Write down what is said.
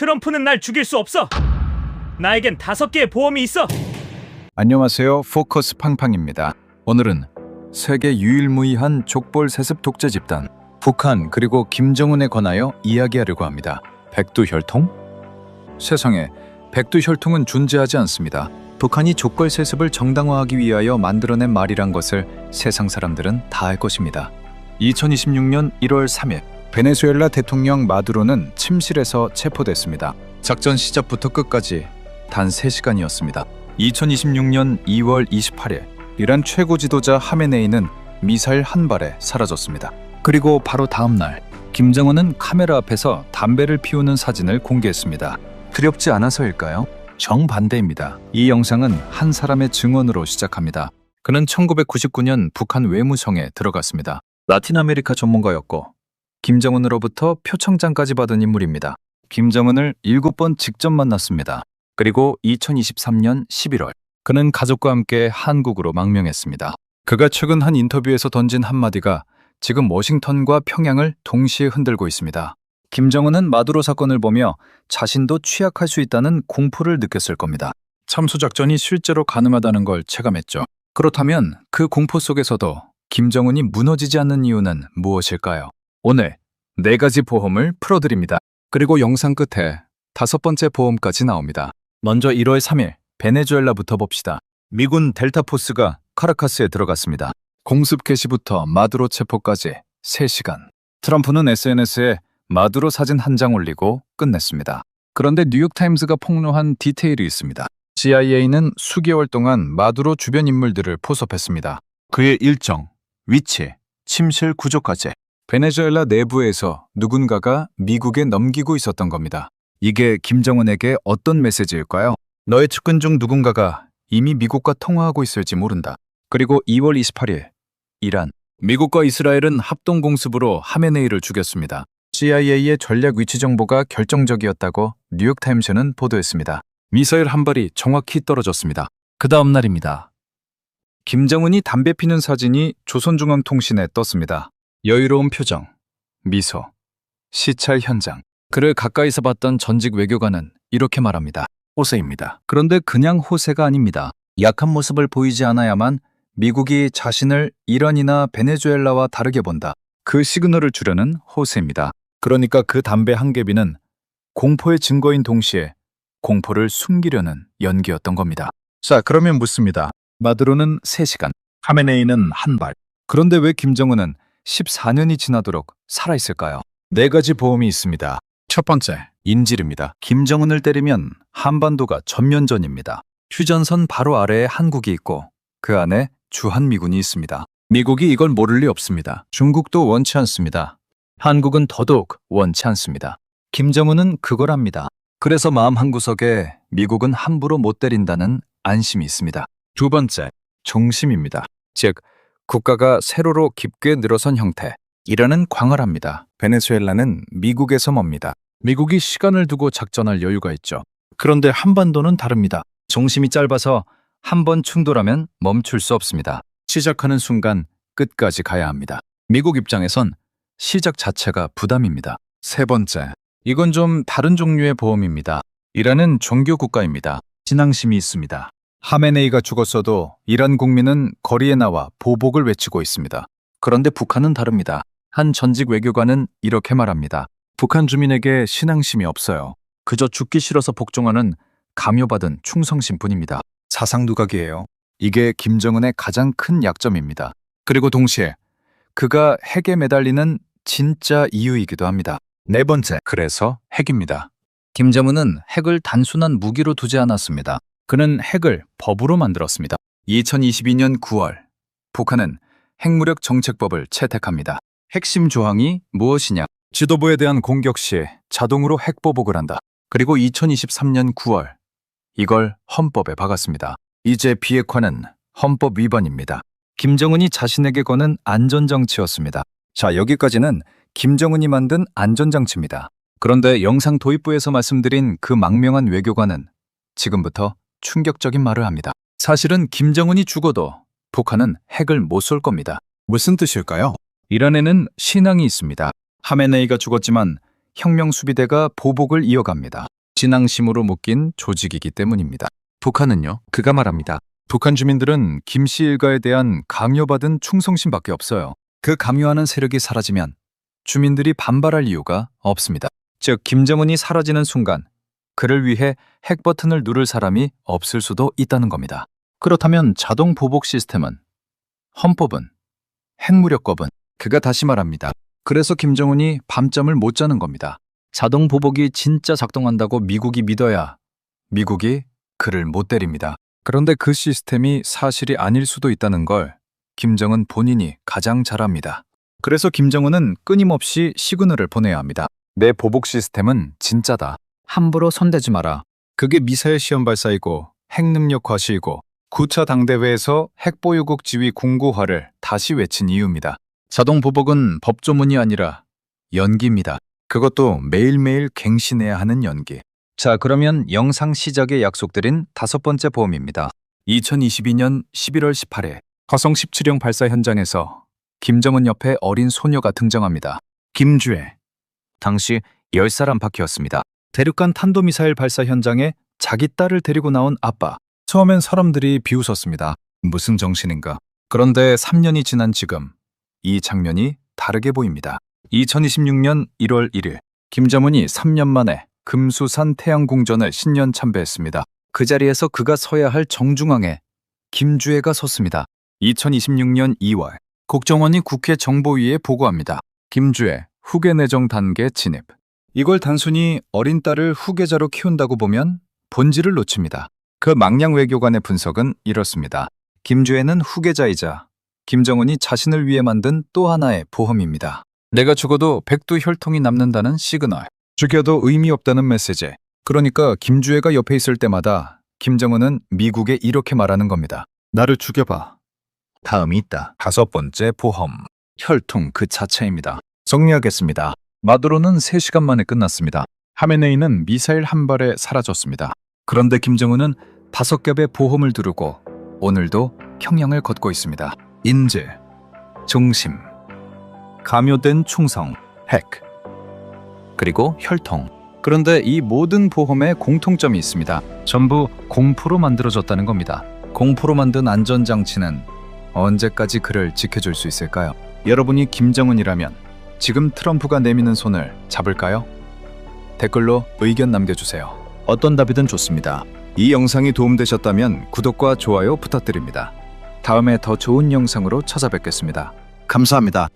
트럼프는 날 죽일 수 없어. 나에겐 5개의 보험이 있어. 안녕하세요. 포커스 팡팡입니다. 오늘은 세계 유일무이한 족벌 세습 독재 집단 북한 그리고 김정은에 관하여 이야기하려고 합니다. 백두혈통? 세상에 백두혈통은 존재하지 않습니다. 북한이 족벌 세습을 정당화하기 위하여 만들어낸 말이란 것을 세상 사람들은 다 알 것입니다. 2026년 1월 3일 베네수엘라 대통령 마두로는 침실에서 체포됐습니다. 작전 시작부터 끝까지 단 3시간이었습니다. 2026년 2월 28일 이란 최고 지도자 하메네이는 미사일 한 발에 사라졌습니다. 그리고 바로 다음 날 김정은은 카메라 앞에서 담배를 피우는 사진을 공개했습니다. 두렵지 않아서일까요? 정반대입니다. 이 영상은 한 사람의 증언으로 시작합니다. 그는 1999년 북한 외무성에 들어갔습니다. 라틴 아메리카 전문가였고 김정은으로부터 표창장까지 받은 인물입니다. 김정은을 7번 직접 만났습니다. 그리고 2023년 11월 그는 가족과 함께 한국으로 망명했습니다. 그가 최근 한 인터뷰에서 던진 한마디가 지금 워싱턴과 평양을 동시에 흔들고 있습니다. 김정은은 마두로 사건을 보며 자신도 취약할 수 있다는 공포를 느꼈을 겁니다. 참수작전이 실제로 가능하다는 걸 체감했죠. 그렇다면 그 공포 속에서도 김정은이 무너지지 않는 이유는 무엇일까요? 오늘 4가지 보험을 풀어드립니다. 그리고 영상 끝에 5번째 보험까지 나옵니다. 먼저 1월 3일 베네수엘라부터 봅시다. 미군 델타포스가 카라카스에 들어갔습니다. 공습 개시부터 마두로 체포까지 3시간. 트럼프는 SNS에 마두로 사진 한 장 올리고 끝냈습니다. 그런데 뉴욕타임스가 폭로한 디테일이 있습니다. CIA는 수개월 동안 마두로 주변 인물들을 포섭했습니다. 그의 일정, 위치, 침실 구조까지. 베네수엘라 내부에서 누군가가 미국에 넘기고 있었던 겁니다. 이게 김정은에게 어떤 메시지일까요? 너의 측근 중 누군가가 이미 미국과 통화하고 있을지 모른다. 그리고 2월 28일 이란. 미국과 이스라엘은 합동공습으로 하메네이를 죽였습니다. CIA의 전략 위치 정보가 결정적이었다고 뉴욕타임스는 보도했습니다. 미사일 한 발이 정확히 떨어졌습니다. 그 다음 날입니다. 김정은이 담배 피는 사진이 조선중앙통신에 떴습니다. 여유로운 표정, 미소, 시찰 현장. 그를 가까이서 봤던 전직 외교관은 이렇게 말합니다. 호세입니다. 그런데 그냥 호세가 아닙니다. 약한 모습을 보이지 않아야만 미국이 자신을 이란이나 베네수엘라와 다르게 본다. 그 시그널을 주려는 호세입니다. 그러니까 그 담배 한 개비는 공포의 증거인 동시에 공포를 숨기려는 연기였던 겁니다. 자, 그러면 묻습니다. 마두로는 3시간, 하메네이는 한 발. 그런데 왜 김정은은 14년이 지나도록 살아있을까요? 4가지 보험이 있습니다. 첫 번째, 인질입니다. 김정은을 때리면 한반도가 전면전입니다. 휴전선 바로 아래에 한국이 있고 그 안에 주한미군이 있습니다. 미국이 이걸 모를 리 없습니다. 중국도 원치 않습니다. 한국은 더더욱 원치 않습니다. 김정은은 그걸 압니다. 그래서 마음 한구석에 미국은 함부로 못 때린다는 안심이 있습니다. 두 번째, 중심입니다. 즉, 국가가 세로로 깊게 늘어선 형태. 이란은 광활합니다. 베네수엘라는 미국에서 멉니다. 미국이 시간을 두고 작전할 여유가 있죠. 그런데 한반도는 다릅니다. 중심이 짧아서 한 번 충돌하면 멈출 수 없습니다. 시작하는 순간 끝까지 가야 합니다. 미국 입장에선 시작 자체가 부담입니다. 세 번째, 이건 좀 다른 종류의 보험입니다. 이란은 종교 국가입니다. 신앙심이 있습니다. 하메네이가 죽었어도 이란 국민은 거리에 나와 보복을 외치고 있습니다. 그런데 북한은 다릅니다. 한 전직 외교관은 이렇게 말합니다. 북한 주민에게 신앙심이 없어요. 그저 죽기 싫어서 복종하는 강요받은 충성심뿐입니다. 사상 두각이에요. 이게 김정은의 가장 큰 약점입니다. 그리고 동시에 그가 핵에 매달리는 진짜 이유이기도 합니다. 네 번째, 그래서 핵입니다. 김정은은 핵을 단순한 무기로 두지 않았습니다. 그는 핵을 법으로 만들었습니다. 2022년 9월, 북한은 핵무력 정책법을 채택합니다. 핵심 조항이 무엇이냐? 지도부에 대한 공격 시 자동으로 핵 보복을 한다. 그리고 2023년 9월, 이걸 헌법에 박았습니다. 이제 비핵화는 헌법 위반입니다. 김정은이 자신에게 거는 안전장치였습니다. 자, 여기까지는 김정은이 만든 안전장치입니다. 그런데 영상 도입부에서 말씀드린 그 망명한 외교관은 지금부터 충격적인 말을 합니다. 사실은 김정은이 죽어도 북한은 핵을 못 쏠 겁니다. 무슨 뜻일까요? 이란에는 신앙이 있습니다. 하메네이가 죽었지만 혁명수비대가 보복을 이어갑니다. 진앙심으로 묶인 조직이기 때문입니다. 북한은요? 그가 말합니다. 북한 주민들은 김씨 일가에 대한 강요받은 충성심밖에 없어요. 그 강요하는 세력이 사라지면 주민들이 반발할 이유가 없습니다. 즉, 김정은이 사라지는 순간 그를 위해 핵 버튼을 누를 사람이 없을 수도 있다는 겁니다. 그렇다면 자동 보복 시스템은, 헌법은, 핵무력법은, 그가 다시 말합니다. 그래서 김정은이 밤잠을 못 자는 겁니다. 자동 보복이 진짜 작동한다고 미국이 믿어야 미국이 그를 못 때립니다. 그런데 그 시스템이 사실이 아닐 수도 있다는 걸 김정은 본인이 가장 잘 압니다. 그래서 김정은은 끊임없이 시그널을 보내야 합니다. 내 보복 시스템은 진짜다. 함부로 손대지 마라. 그게 미사일 시험 발사이고 핵능력 과시이고 9차 당대회에서 핵보유국 지위 궁구화를 다시 외친 이유입니다. 자동 보복은 법조문이 아니라 연기입니다. 그것도 매일매일 갱신해야 하는 연기. 자, 그러면 영상 시작에 약속드린 5번째 보험입니다. 2022년 11월 18일 화성 17형 발사 현장에서 김정은 옆에 어린 소녀가 등장합니다. 김주혜. 당시 10살 안팎이었습니다. 대륙간 탄도미사일 발사 현장에 자기 딸을 데리고 나온 아빠. 처음엔 사람들이 비웃었습니다. 무슨 정신인가. 그런데 3년이 지난 지금 이 장면이 다르게 보입니다. 2026년 1월 1일 김정은이 3년 만에 금수산 태양궁전을 신년 참배했습니다. 그 자리에서 그가 서야 할 정중앙에 김주혜가 섰습니다. 2026년 2월 국정원이 국회 정보위에 보고합니다. 김주혜 후계 내정 단계 진입. 이걸 단순히 어린 딸을 후계자로 키운다고 보면 본질을 놓칩니다. 그 망냥 외교관의 분석은 이렇습니다. 김주혜는 후계자이자 김정은이 자신을 위해 만든 또 하나의 보험입니다. 내가 죽어도 백두혈통이 남는다는 시그널. 죽여도 의미 없다는 메시지. 그러니까 김주혜가 옆에 있을 때마다 김정은은 미국에 이렇게 말하는 겁니다. 나를 죽여봐. 다음이 있다. 5번째 보험. 혈통 그 자체입니다. 정리하겠습니다. 마두로는 3시간 만에 끝났습니다. 하메네이는 미사일 한 발에 사라졌습니다. 그런데 김정은은 5겹의 보험을 두르고 오늘도 평양을 걷고 있습니다. 인재, 중심, 감요된 충성, 핵, 그리고 혈통. 그런데 이 모든 보험에 공통점이 있습니다. 전부 공포로 만들어졌다는 겁니다. 공포로 만든 안전장치는 언제까지 그를 지켜줄 수 있을까요? 여러분이 김정은이라면 지금 트럼프가 내미는 손을 잡을까요? 댓글로 의견 남겨주세요. 어떤 답이든 좋습니다. 이 영상이 도움되셨다면 구독과 좋아요 부탁드립니다. 다음에 더 좋은 영상으로 찾아뵙겠습니다. 감사합니다.